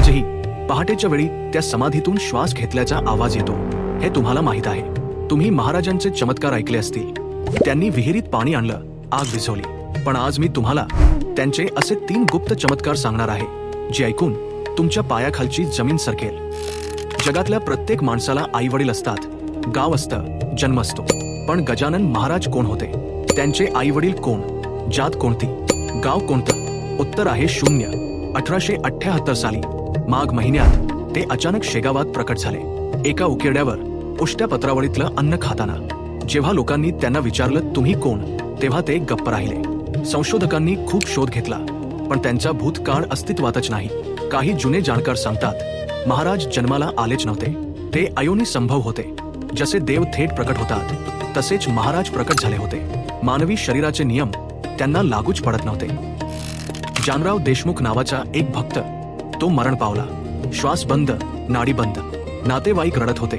आजही पहाटेच्या वेळी त्या समाधीतून श्वास घेतल्याचा आवाज येतो हे तुम्हाला माहित आहे. तुम्ही महाराजांचे चमत्कार ऐकले असतील. त्यांनी विहिरीत पाणी आणलं, आग विझवली. पण आज मी तुम्हाला त्यांचे असे 3 गुप्त चमत्कार सांगणार आहे जे ऐकून तुमच्या पायाखालची जमीन सरकेल. जगातल्या प्रत्येक माणसाला आई वडील असतात, गाव असतं, जन्म असतो. पण गजानन महाराज कोण होते? त्यांचे आई वडील कोण? जात कोणती? गाव कोणतं? उत्तर आहे 0. 1878 साली माघ महिन्यात ते अचानक शेगावात प्रकट झाले. एका उकिरड्यावर उष्ट्या पत्रावळीतलं अन्न खाताना. जेव्हा लोकांनी त्यांना विचारलं तुम्ही कोण, तेव्हा ते गप्प राहिले. संशोधकांनी खूप शोध घेतला, पण त्यांचा भूतकाळ अस्तित्वातच नाही. काही जुने जाणकार सांगतात महाराज जन्माला आलेच नव्हते, ते अयोनी संभव होते. जसे देव थेट प्रकट होतात तसेच महाराज प्रकट झाले होते. मानवी शरीराचे नियम त्यांना लागूच पडत नव्हते. जानराव देशमुख नावाचा एक भक्त, तो मरण पावला. श्वास बंद, नाडी बंद. नातेवाईक रडत होते.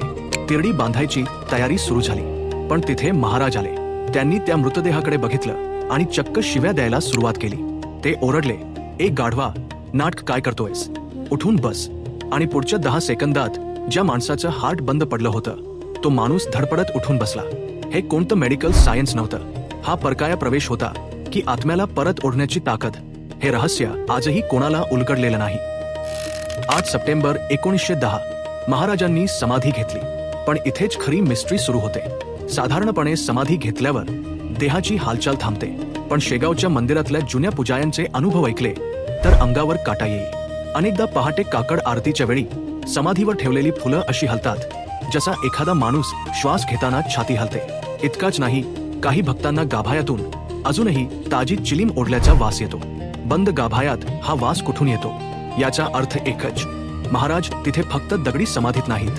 तिरडी बांधायची तयारी सुरू झाली. पण तिथे महाराज आले. त्यांनी त्या मृतदेहाकडे बघितलं आणि चक्क शिव्या द्यायला सुरुवात केली. ते ओरडले, एक गाढवा, नाटक काय करतोयस? उठून बस. आणि पुढच्या 10 सेकंदात ज्या माणसाचं हार्ट बंद पडलं होतं तो माणूस धडपडत उठून बसला. हे कोणतं मेडिकल सायन्स नव्हतं. हा परकाया प्रवेश होता की आत्म्याला परत ओढण्याची ताकद. हे रहस्य आजही कोणाला उलगडलेलं नाही. 8 सप्टेंबर 1910 महाराजांनी समाधी घेतली. पण इथेच खरी मिस्ट्री सुरू होते. साधारणपणे समाधी घेतल्यावर देहाची हालचाल थांबते, पण शेगावच्या मंदिरातल्या जुन्या पुजाऱ्यांचे अनुभव ऐकले तर अंगावर काटा येईल. अनेकदा पहाटे काकड आरतीच्या वेळी समाधीवर ठेवलेली फुलं अशी हलतात जसा एखादा माणूस श्वास घेताना छाती हलते. इतकाच नाही, काही भक्तांना गाभायातून अजूनही ताजी चिलीम ओढल्याचा वास येतो. बंद गाभायात हा वास कुठून येतो? याचा अर्थ एकच, महाराज तिथे फक्त दगडी समाधीत नाहीत,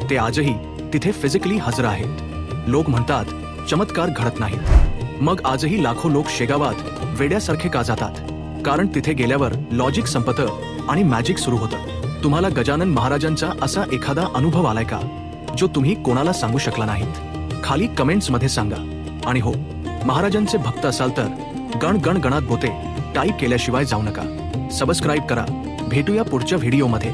ते आजही तिथे फिजिकली हजर आहेत. लोक म्हणतात चमत्कार घडत नाहीत. मग आजही लाखो लोक शेगावात वेड्यासारखे का जातात? कारण तिथे गेल्यावर लॉजिक संपतं आणि मॅजिक सुरू होतं. तुम्हाला गजानन महाराजांचा असा एखादा अनुभव आलाय का जो तुम्ही कोणाला सांगू शकला नाहीत? खाली कमेंट्स मध्ये सांगा. आणि हो, महाराजांचे भक्त असाल तर गण गण गणात बोते टाईप केल्याशिवाय जाऊ नका. सबस्क्राईब करा. भेटूया पुढच्या व्हिडिओमध्ये.